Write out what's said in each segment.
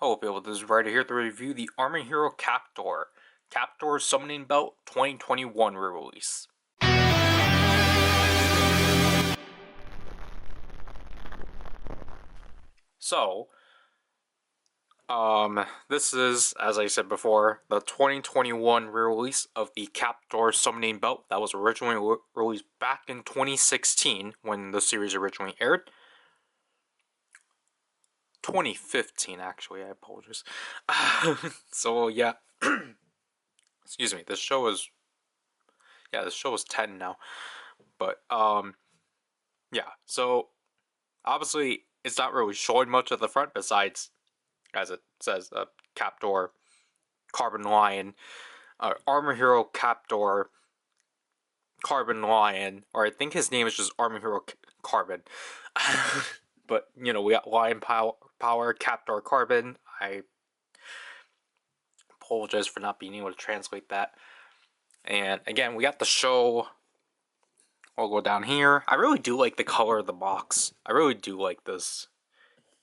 Hello people, this is Ryder here to review the Armor Hero Captor. Captor Summoning Belt 2021 re-release. So, this is, as I said before, the 2021 re-release of the Captor Summoning Belt that was originally released back in 2016 when the series originally aired. 2015 actually, I apologize. So yeah, excuse me, this show is 10 now. But yeah, so obviously it's not really showing much at the front besides, as it says, Captor, Carbon Lion, Armor Hero Captor, Carbon Lion, or I think his name is just Armor Hero Carbon. But you know, we got Lion Power, Captor Carbon. I apologize for not being able to translate that. And again, we got the show. We'll go down here. I really do like the color of the box. I really do like this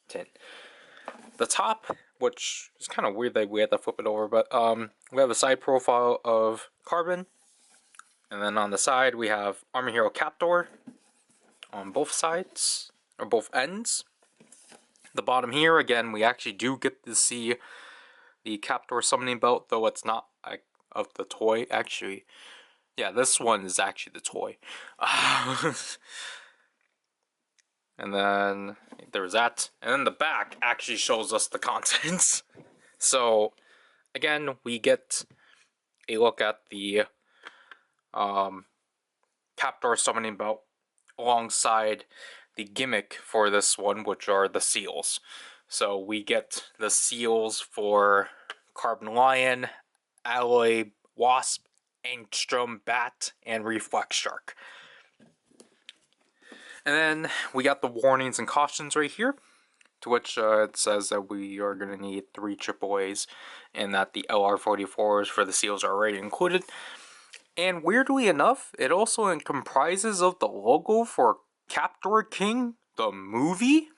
tint. The top, which is kind of weird that we had to flip it over, but we have a side profile of Carbon, and then on the side we have Armor Hero Captor on both sides, or both ends. The bottom here, again, we actually do get to see the Captor Summoning Belt, though it's not of the toy, actually. Yeah, this one is actually the toy. And then there's that. And then the back actually shows us the contents. So, again, we get a look at the Captor Summoning Belt alongside the gimmick for this one, which are the seals. So we get the seals for Carbon Lion, Alloy Wasp, Angstrom Bat, and Reflex Shark. And then we got the warnings and cautions right here, to which it says that we are going to need 3 AAAs, and that the LR44s for the seals are already included. And weirdly enough, it also comprises of the logo for Captor King, the movie,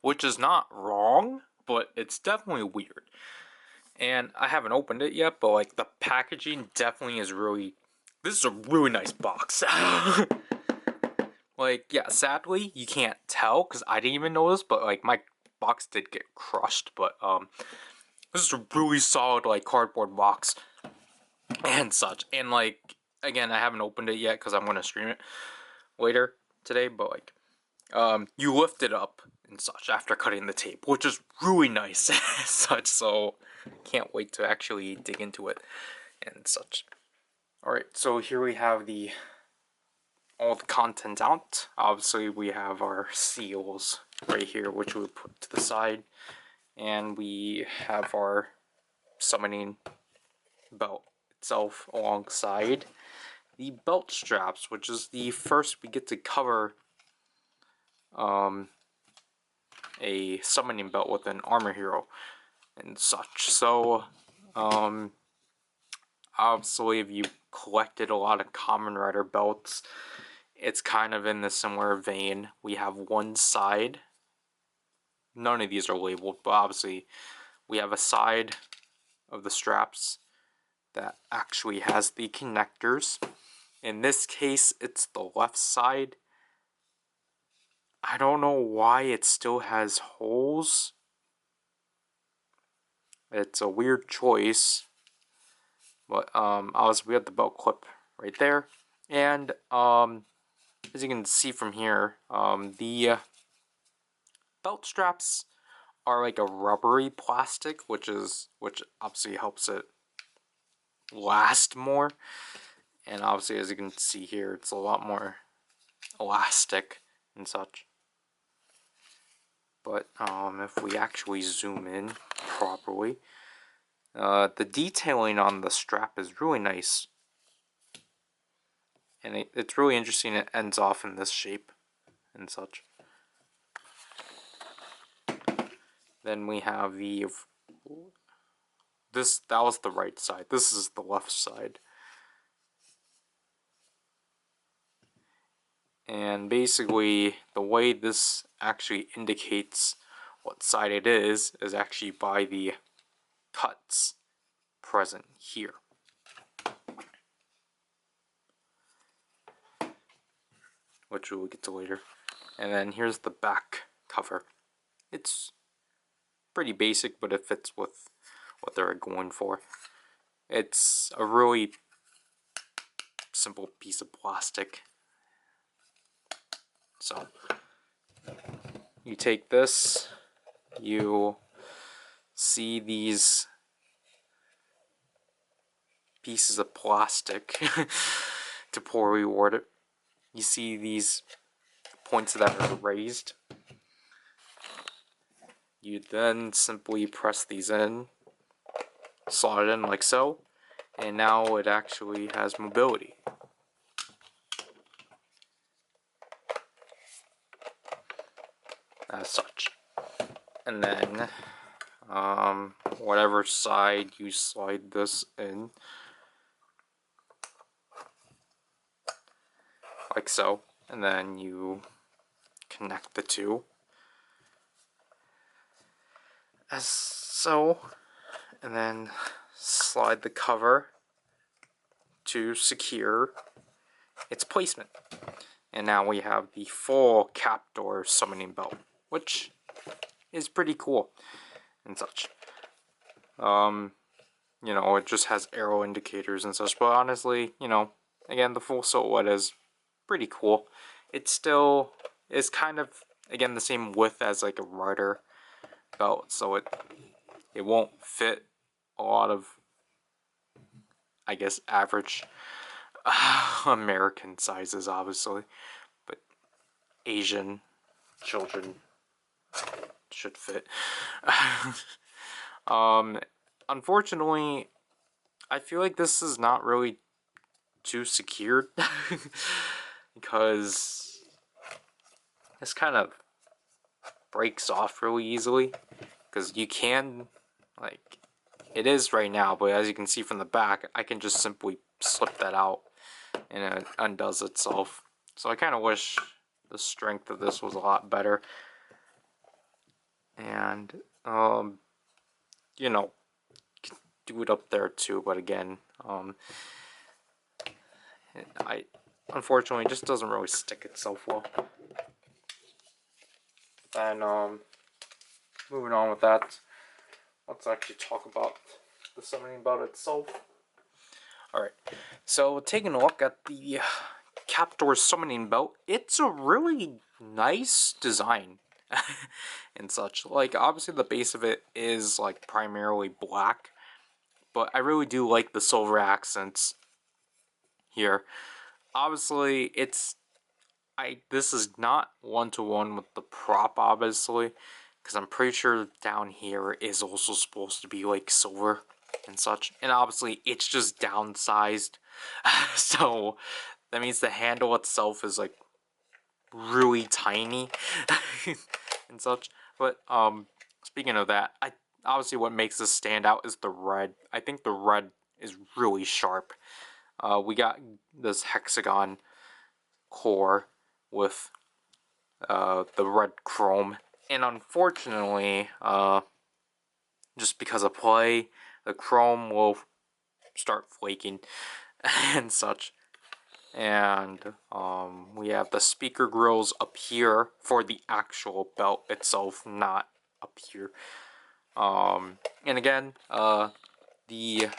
which is not wrong, but it's definitely weird. And I haven't opened it yet, but like the packaging definitely is really, this is a really nice box. Like, yeah, sadly, you can't tell, because I didn't even notice, but, like, my box did get crushed, but, this is a really solid, like, cardboard box, and such, and, like, again, I haven't opened it yet, because I'm going to stream it later today, but, like, you lift it up, and such, after cutting the tape, which is really nice, and such, so, can't wait to actually dig into it, and such. Alright, so here we have all the content out. Obviously we have our seals right here, which we put to the side, and we have our summoning belt itself alongside the belt straps, which is the first we get to cover a summoning belt with an armor hero and such. So obviously if you collected a lot of Kamen Rider belts, it's kind of in the similar vein. We have one side, none of these are labeled, but obviously we have a side of the straps that actually has the connectors. In this case, it's the left side. I don't know why it still has holes. It's a weird choice. But obviously we have the belt clip right there. And as you can see from here, the belt straps are like a rubbery plastic, which obviously helps it last more. And obviously, as you can see here, it's a lot more elastic and such. But if we actually zoom in properly, the detailing on the strap is really nice. And it's really interesting. It ends off in this shape and such. Then we have that was the right side. This is the left side. And basically, the way this actually indicates what side it is actually by the cuts present here. Which we'll get to later. And then here's the back cover. It's pretty basic, but it fits with what they're going for. It's a really simple piece of plastic. So you take this, you see these pieces of plastic to poorly word it. You see these points that are raised. You then simply press these in, slot it in like so, and now it actually has mobility. As such. And then whatever side you slide this in, like so, and then you connect the two as so, and then slide the cover to secure its placement. And now we have the full Captor summoning belt, which is pretty cool and such. You know, it just has arrow indicators and such, but honestly, you know, again, the full silhouette is pretty cool. It still is kind of, again, the same width as like a Ryder belt, so it won't fit a lot of, I guess, average American sizes, obviously, but Asian children should fit. Unfortunately, I feel like this is not really too secured because this kind of breaks off really easily, because you can, like, it is right now, but as you can see from the back, I can just simply slip that out and it undoes itself. So I kind of wish the strength of this was a lot better. And you know, do it up there too, but again, unfortunately, it just doesn't really stick itself well. And moving on with that, let's actually talk about the summoning belt itself. Alright, so taking a look at the Captor summoning belt, it's a really nice design and such. Like, obviously the base of it is like primarily black, but I really do like the silver accents here. Obviously, this is not one-to-one with the prop, obviously, because I'm pretty sure down here is also supposed to be like silver and such, and obviously it's just downsized. So that means the handle itself is like really tiny and such. But speaking of that, obviously what makes this stand out is the red. I think the red is really sharp. We got this hexagon core with the red chrome, and unfortunately, just because of play, the chrome will start flaking and such. And we have the speaker grills up here for the actual belt itself, not up here. And again, the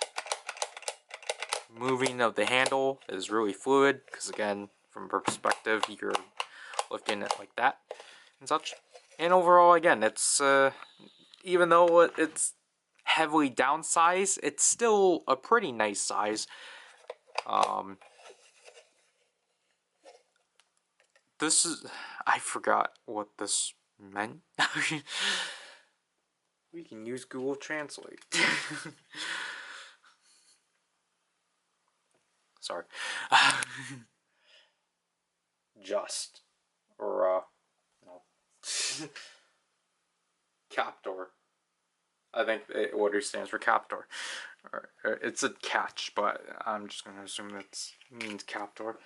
moving of the handle is really fluid, because again, from perspective, you're lifting it like that and such. And overall, again, it's even though it's heavily downsized, it's still a pretty nice size. This is, I forgot what this meant. We can use Google Translate. Sorry. Just. Or, no. Captor. I think what it stands for Captor. It's a catch, but I'm just going to assume that means Captor.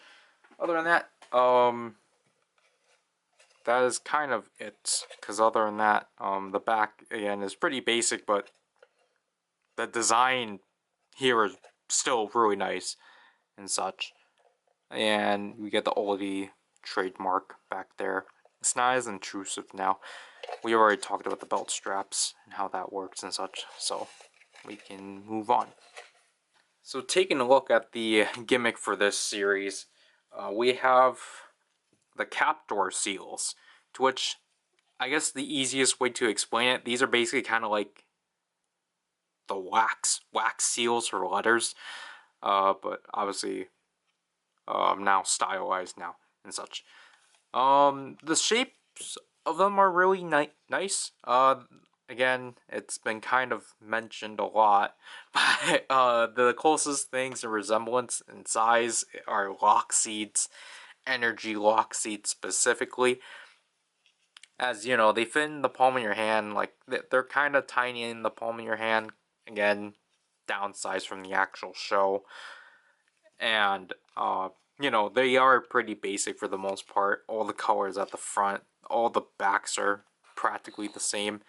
Other than that, that is kind of it. Because other than that, the back again is pretty basic, but the design here is still really nice and such. And we get the Oldie trademark back there. It's not as intrusive now. We already talked about the belt straps and how that works and such, so we can move on. So taking a look at the gimmick for this series, we have the Captor seals, to which I guess the easiest way to explain it, these are basically kind of like the wax seals for letters, but obviously now stylized now and such. The shapes of them are really nice. Again, it's been kind of mentioned a lot, but the closest things in resemblance and size are lock seeds, energy lock seeds specifically. As you know, they fit in the palm of your hand, like they're kind of tiny in the palm of your hand. Again, downsized from the actual show. And you know, they are pretty basic for the most part. All the colors at the front, all the backs are practically the same.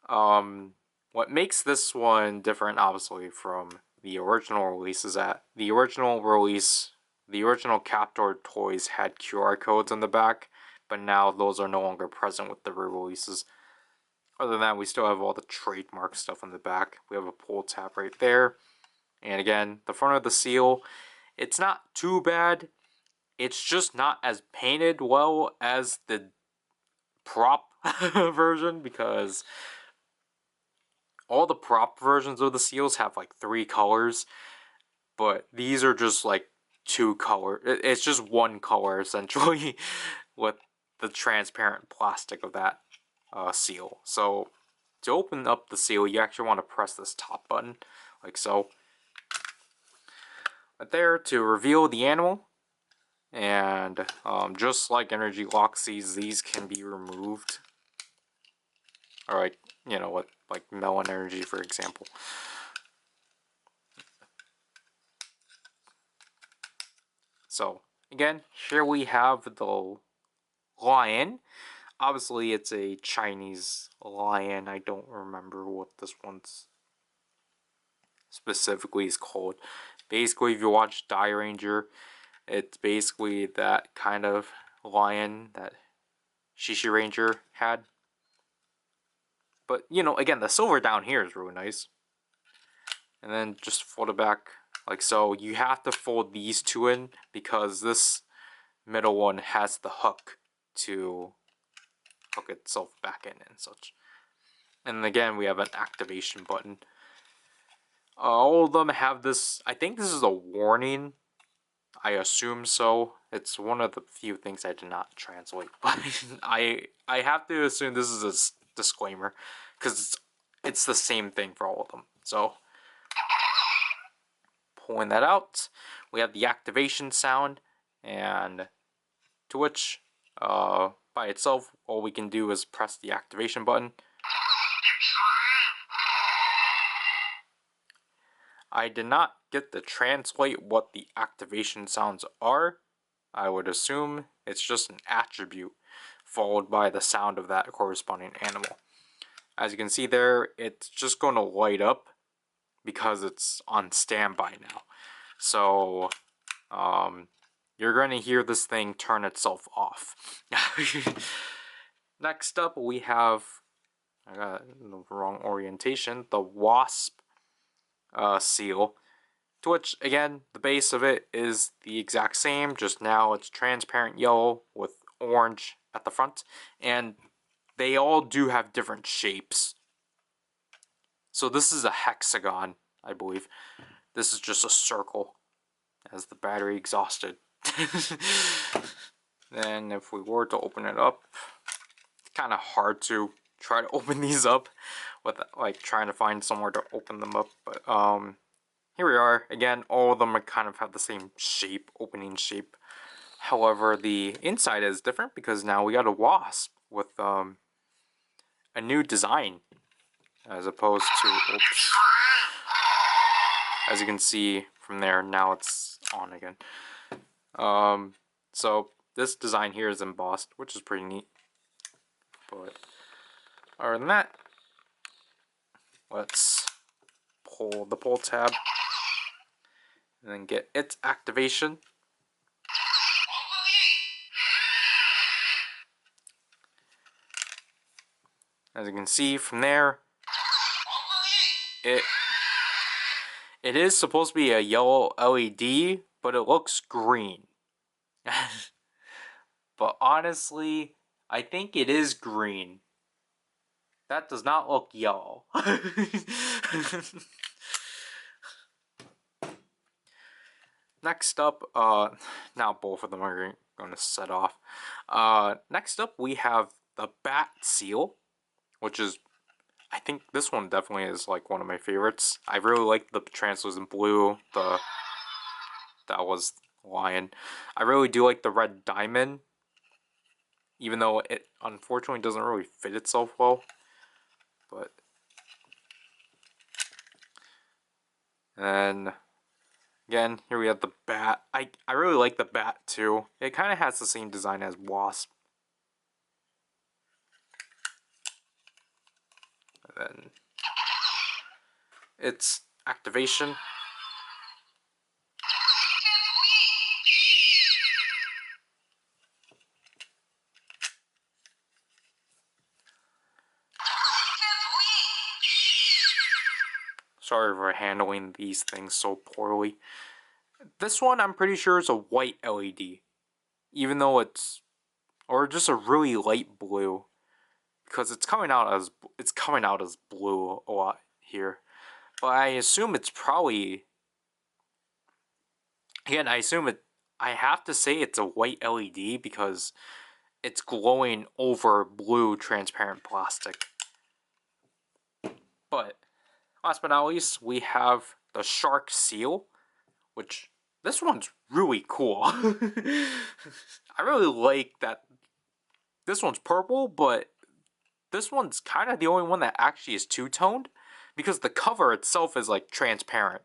What makes this one different, obviously, from the original release is that the original Captor toys had QR codes on the back, but now those are no longer present with the re-releases. Other than that, we still have all the trademark stuff on the back. We have a pull tab right there. And again, the front of the seal, it's not too bad. It's just not as painted well as the prop version, because all the prop versions of the seals have like 3 colors, but these are just like 2 color. It's just 1 color essentially with the transparent plastic of that seal. So to open up the seal, you actually want to press this top button like so. Right there to reveal the animal. And just like energy lock seeds, these can be removed. Or like, you know, what, like melon energy, for example. So again, here we have the lion. Obviously, it's a Chinese lion. I don't remember what this one's specifically is called. Basically, if you watch Die Ranger, it's basically that kind of lion that Shishi Ranger had. But, you know, again, the silver down here is really nice. And then just fold it back like so. You have to fold these 2 in because this middle one has the hook to hook itself back in and such. And again, we have an activation button. All of them have this, I think this is a warning. I assume so. It's one of the few things I did not translate, but I have to assume this is a disclaimer because it's the same thing for all of them. So pulling that out, we have the activation sound, and to which by itself all we can do is press the activation button. I did not get to translate what the activation sounds are. I would assume it's just an attribute followed by the sound of that corresponding animal. As you can see there, it's just going to light up because it's on standby now. So, you're going to hear this thing turn itself off. Next up, we have, I got the wrong orientation, the wasp seal. To which, again, the base of it is the exact same, just now it's transparent yellow with orange at the front. And they all do have different shapes. So this is a hexagon, I believe. This is just a circle as the battery exhausted. Then if we were to open it up, it's kind of hard to try to open these up with like trying to find somewhere to open them up, but here we are. Again, all of them are kind of have the same shape, opening shape. However, the inside is different because now we got a wasp with a new design as opposed to, oops. As you can see from there, now it's on again. So this design here is embossed, which is pretty neat. But other than that, let's pull the pull tab and then get its activation. As you can see from there, it is supposed to be a yellow LED, but it looks green. But honestly, I think it is green. That does not look yellow. Next up, now both of them are going to set off. Next up, we have the Bat Seal, which is, I think this one definitely is like one of my favorites. I really like the translucent blue, that was lion. I really do like the red diamond, even though it unfortunately doesn't really fit itself well. But and again, here we have the bat. I really like the bat too. It kind of has the same design as Wasp. And then its activation. Sorry for handling these things so poorly. This one I'm pretty sure is a white LED, even though it's, or just a really light blue, because it's coming out as blue a lot here. But I assume it's probably, again, I have to say it's a white LED because it's glowing over blue transparent plastic. But last but not least, we have the Shark Seal, which this one's really cool. I really like that this one's purple, but this one's kind of the only one that actually is two-toned, because the cover itself is like transparent.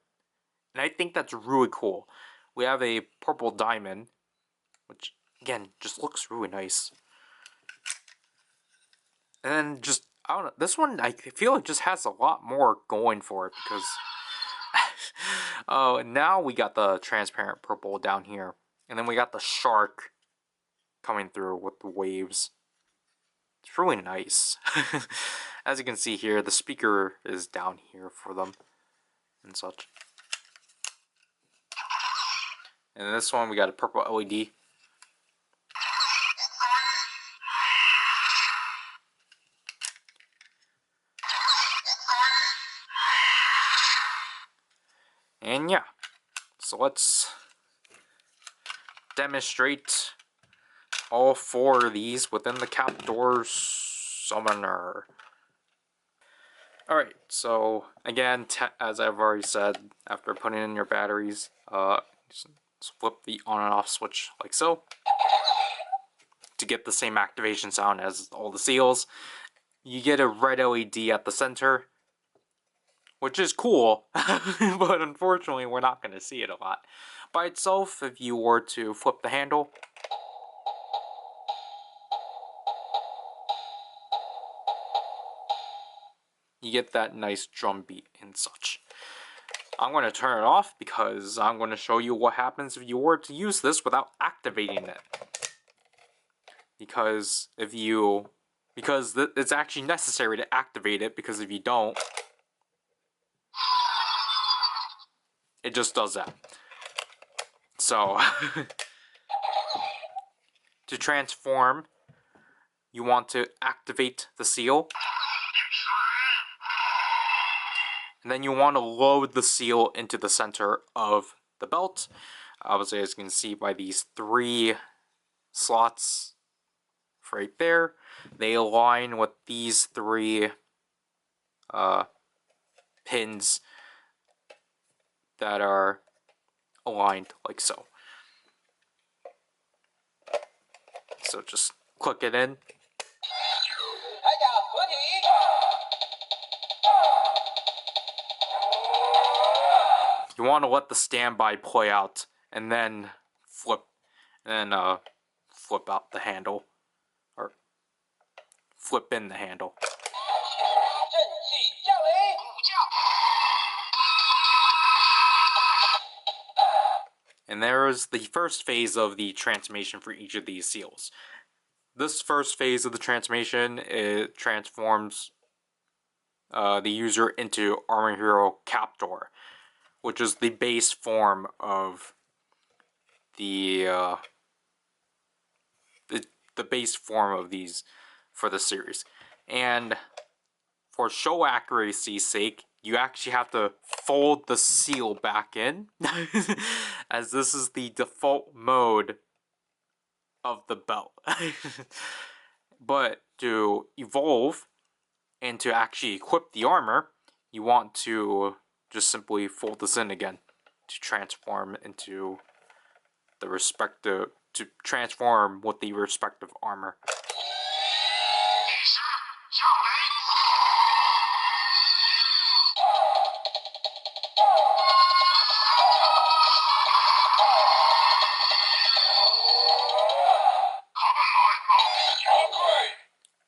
And I think that's really cool. We have a purple diamond, which again just looks really nice. And then just, I don't know, this one I feel like just has a lot more going for it, because oh, now we got the transparent purple down here, and then we got the shark coming through with the waves. It's really nice. As you can see here, the speaker is down here for them and such. And this one we got a purple LED. And yeah, so let's demonstrate all four of these within the Captor Summoner. Alright, so again, as I've already said, after putting in your batteries, just flip the on and off switch like so to get the same activation sound as all the seals. You get a red LED at the center, which is cool, but unfortunately we're not going to see it a lot. By itself, if you were to flip the handle, you get that nice drum beat and such. I'm going to turn it off because I'm going to show you what happens if you were to use this without activating it. Because it's actually necessary to activate it, because if you don't, it just does that. So, to transform, you want to activate the seal. And then you want to load the seal into the center of the belt. Obviously, as you can see by these three slots right there, they align with these three pins that are aligned like so. So just click it in. You want to let the standby play out and then flip flip out the handle, or flip in the handle. And there is the first phase of the transformation for each of these seals. This first phase of the transformation, it transforms the user into Armor Hero Captor, which is the base form of the base form of these for the series. And for show accuracy's sake, you actually have to fold the seal back in, as this is the default mode of the belt. But to evolve and to actually equip the armor, you want to just simply fold this in again to transform into the respective, to transform with the respective armor.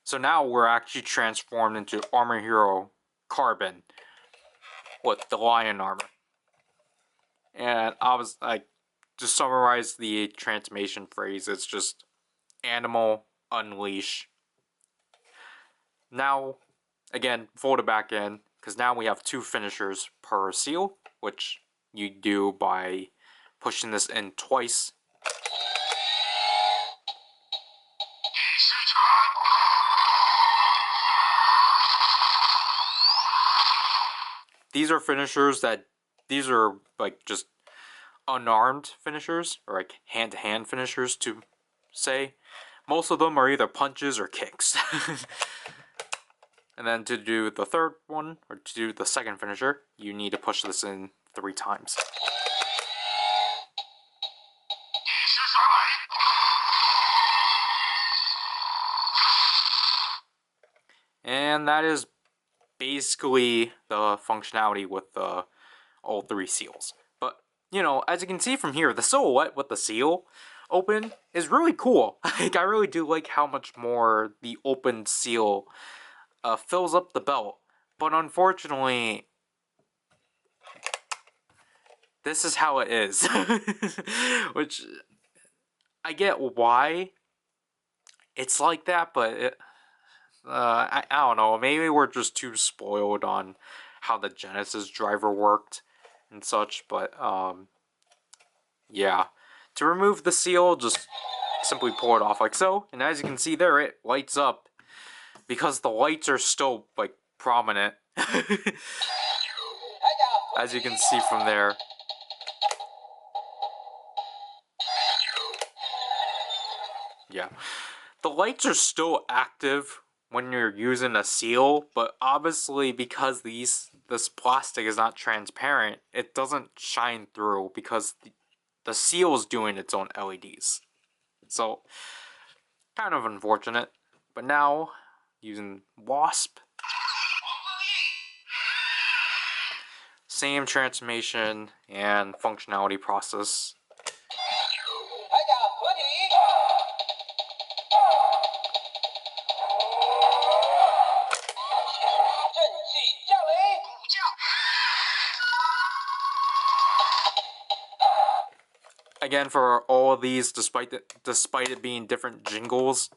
So now we're actually transformed into Armor Hero Carbon with the lion armor. And I was like, to summarize the transformation phrase, it's just animal unleash. Now, again, fold it back in, because now we have 2 finishers per seal, which you do by pushing this in twice. These are finishers that, these are like just unarmed finishers, or like hand-to-hand finishers to say. Most of them are either punches or kicks. And then to do the third one, or to do the second finisher, you need to push this in 3 times. And that is basically the functionality with all 3 seals. But, you know, as you can see from here, the silhouette with the seal open is really cool. Like, I really do like how much more the open seal fills up the belt. But unfortunately, this is how it is. Which, I get why it's like that, but it, I don't know, maybe we're just too spoiled on how the Genesis driver worked and such, but yeah. To remove the seal, just simply pull it off like so, and as you can see there, it lights up, because the lights are still, like, prominent. As you can see from there. Yeah. The lights are still active when you're using a seal, but obviously because this plastic is not transparent, it doesn't shine through because the seal is doing its own LEDs. So, kind of unfortunate. But now, using Wasp, same transformation and functionality process. Again, for all of these, despite it being different jingles,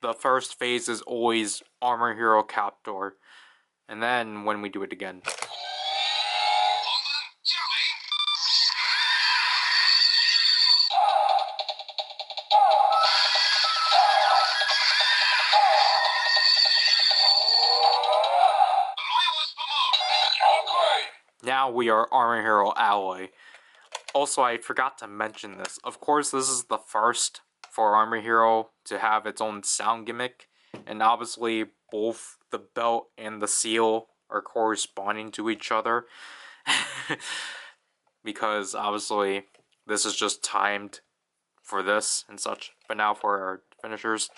the first phase is always Armor Hero Captor, and then when we do it again. Now we are Armor Hero Alloy. Also, I forgot to mention this. Of course, this is the first for Armor Hero to have its own sound gimmick, and obviously both the belt and the seal are corresponding to each other. Because obviously this is just timed for this and such. But now for our finishers.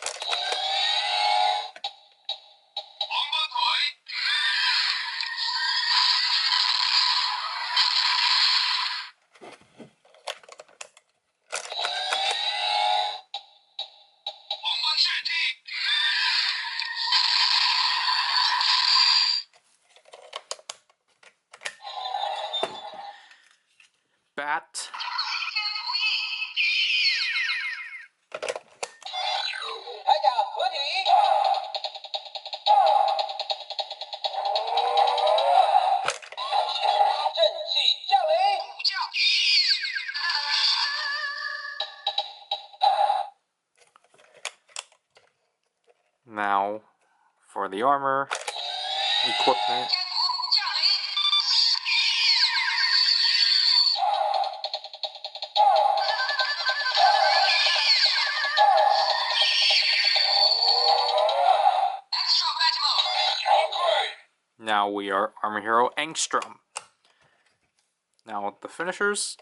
bat. Now, for the armor, equipment. Now we are Armor Hero Angstrom. Now the finishers.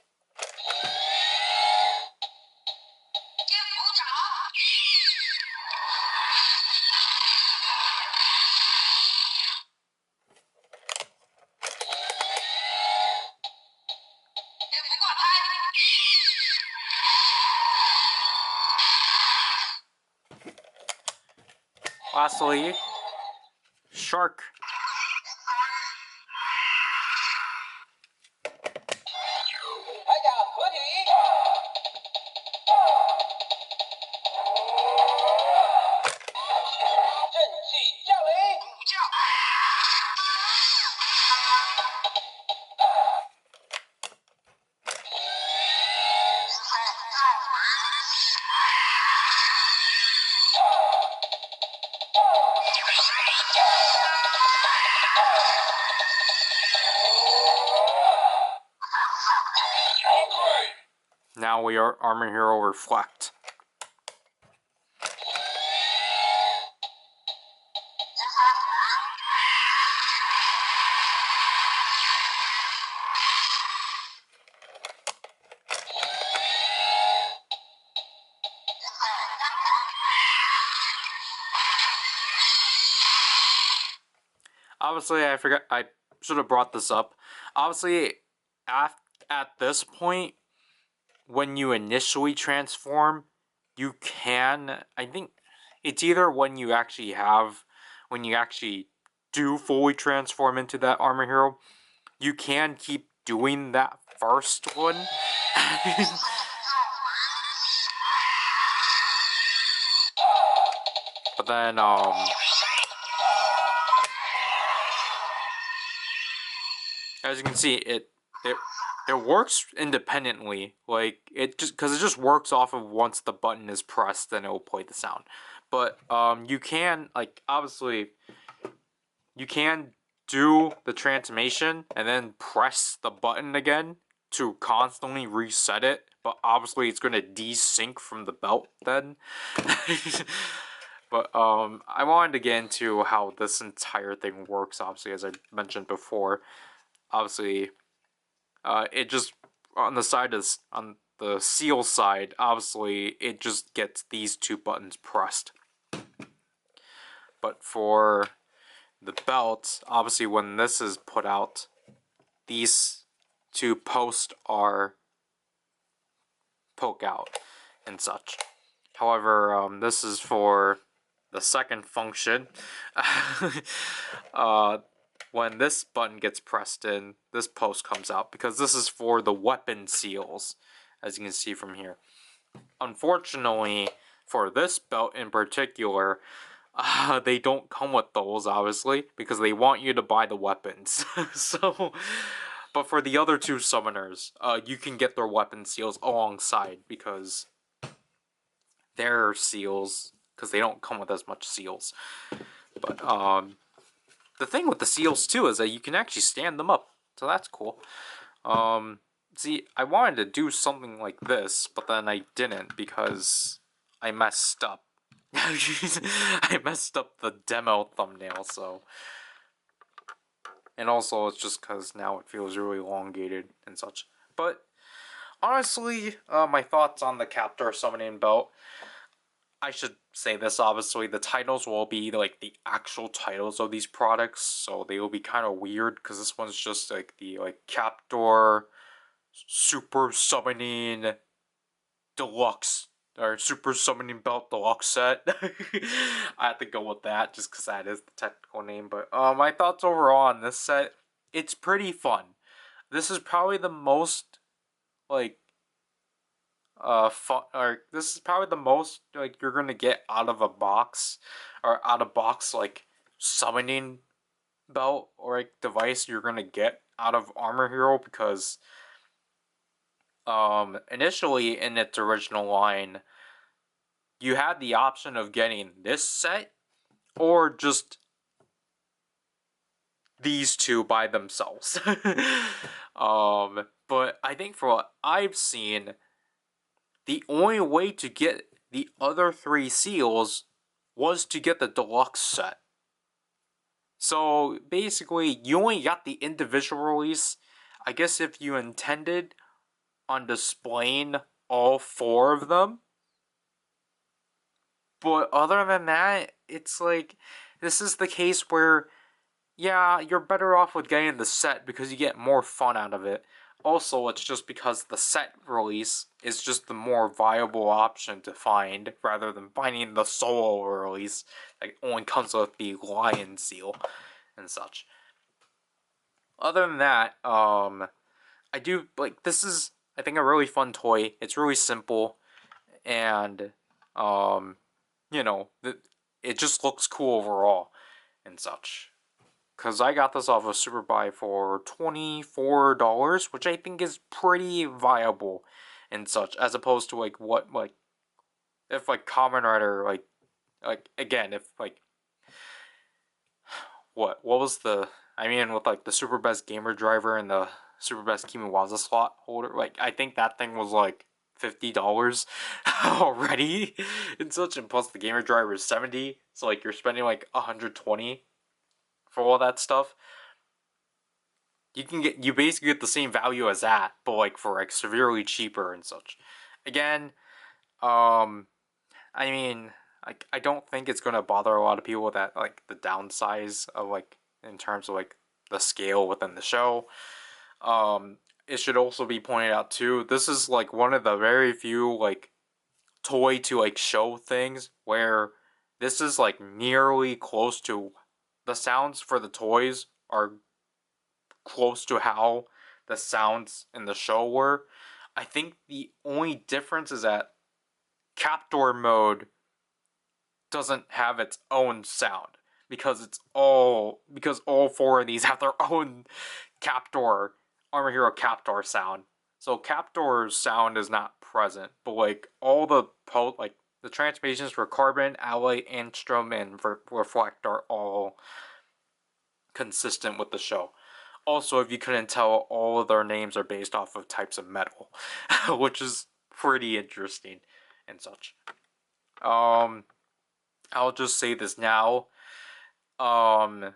Lastly, Shark. Now we are Armor Hero Reflect. Obviously, I forgot, I should have brought this up. Obviously, at this point, when you initially transform, you can, I think, it's either when you actually do fully transform into that Armor Hero, you can keep doing that first one. But then, as you can see, it works independently. Like, it just works off of once the button is pressed, then it will play the sound. But you can, like, obviously, you can do the transformation and then press the button again to constantly reset it. But obviously, it's going to desync from the belt then. But I wanted to get into how this entire thing works. Obviously, as I mentioned before, obviously, it just on the seal side, obviously, it just gets these two buttons pressed. But for the belt, obviously, when this is put out, these two posts are poke out and such. However, this is for the second function. When this button gets pressed in, this post comes out, because this is for the weapon seals, as you can see from here. Unfortunately, for this belt in particular, they don't come with those, obviously, because they want you to buy the weapons. So, but for the other two summoners, you can get their weapon seals alongside, because they're seals, because they don't come with as much seals. But, the thing with the seals, too, is that you can actually stand them up, so that's cool. See, I wanted to do something like this, but then I didn't, because I messed up. I messed up the demo thumbnail, so... And also, it's just because now it feels really elongated and such. But, honestly, my thoughts on the Captor summoning belt... I should say this, obviously, the titles will be, like, the actual titles of these products, so they will be kind of weird, because this one's just, like, the, like, Captor Super Summoning Deluxe, or Super Summoning Belt Deluxe set. I have to go with that, just because that is the technical name, but, my thoughts overall on this set, it's pretty fun. This is probably the most like fun, or this is probably the most like you're gonna get out of a box, or out of box like summoning belt or like device you're gonna get out of Armor Hero, because initially in its original line you had the option of getting this set or just these two by themselves. But I think for what I've seen, the only way to get the other three seals was to get the deluxe set. So basically, you only got the individual release. I guess if you intended on displaying all four of them. But other than that, it's like, this is the case where, yeah, you're better off with getting the set because you get more fun out of it. Also, it's just because the set release is just the more viable option to find rather than finding the solo release that only comes with the lion seal and such. Other than that, I do like, this is, I think, a really fun toy. It's really simple, and you know, it just looks cool overall and such. Because I got this off of Superbuy for $24, which I think is pretty viable and such, as opposed to like what, like, if like Kamen Rider, like again, if like, what was the, I mean, with like the Super Best Gamer Driver and the Super Best Kimiwaza slot holder, like I think that thing was like $50 already and such, and plus the Gamer Driver is 70, so like you're spending like 120 for all that stuff. You basically get the same value as that, but like for like severely cheaper and such. Again, I mean, I don't think it's gonna bother a lot of people that like the downsize of like, in terms of like the scale within the show. It should also be pointed out too, this is like one of the very few like toy to like show things where this is like nearly close to, the sounds for the toys are close to how the sounds in the show were. I think the only difference is that Captor mode doesn't have its own sound, because all four of these have their own Captor, Armor Hero Captor sound. So Captor's sound is not present, but like all the like the transformations for Carbon, Alloy, Anstrom, and Reflect are all consistent with the show. Also, if you couldn't tell, all of their names are based off of types of metal, which is pretty interesting and such. I'll just say this now. Um,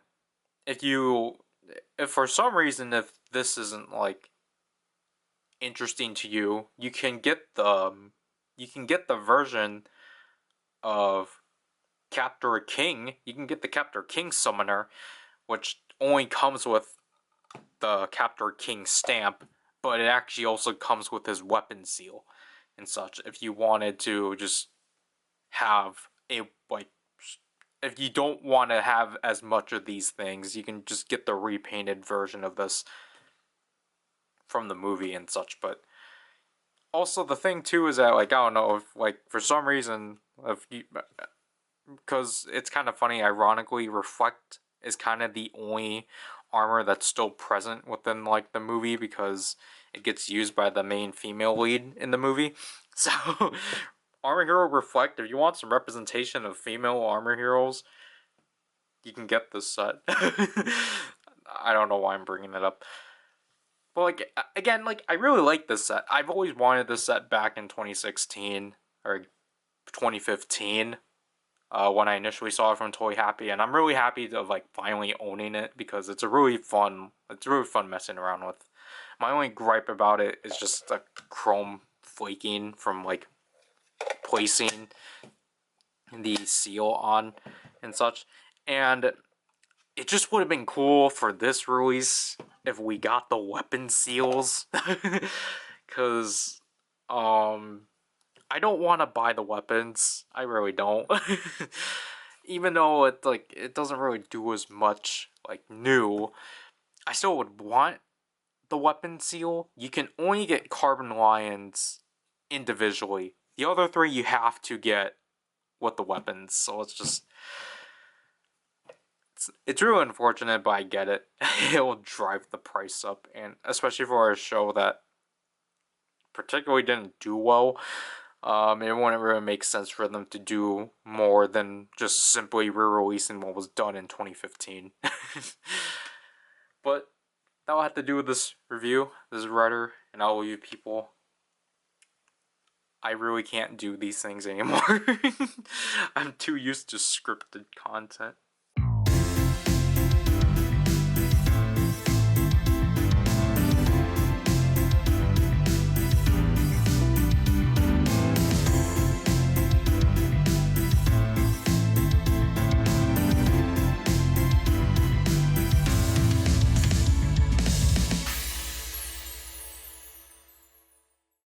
if for some reason, if this isn't like interesting to you, you can get the version of Captor King. You can get the Captor King summoner, which only comes with the Captor King stamp, but it actually also comes with his weapon seal and such. If you wanted to just have a, like, if you don't want to have as much of these things, you can just get the repainted version of this from the movie and such. But also the thing too is that, like, I don't know, if like for some reason, if you, because it's kind of funny, ironically, Reflect is kind of the only armor that's still present within like the movie, because it gets used by the main female lead in the movie. So Armor Hero Reflect, if you want some representation of female armor heroes, you can get this set. I don't know why I'm bringing it up. But like, again, like, I really like this set. I've always wanted this set back in 2016 or 2015. When I initially saw it from Toy Happy, and I'm really happy to like finally owning it, because it's really fun messing around with. My only gripe about it is just the chrome flaking from like placing the seal on and such. And it just would have been cool for this release if we got the weapon seals, because I don't want to buy the weapons. I really don't. Even though it doesn't really do as much like new, I still would want the weapon seal, you can only get Carbon Lions individually. The other three you have to get with the weapons, so it's really unfortunate, but I get it. It will drive the price up, and especially for a show that particularly didn't do well, it wouldn't really make sense for them to do more than just simply re-releasing what was done in 2015. But that'll have to do with this review. This is Ryder, and all you people. I really can't do these things anymore. I'm too used to scripted content.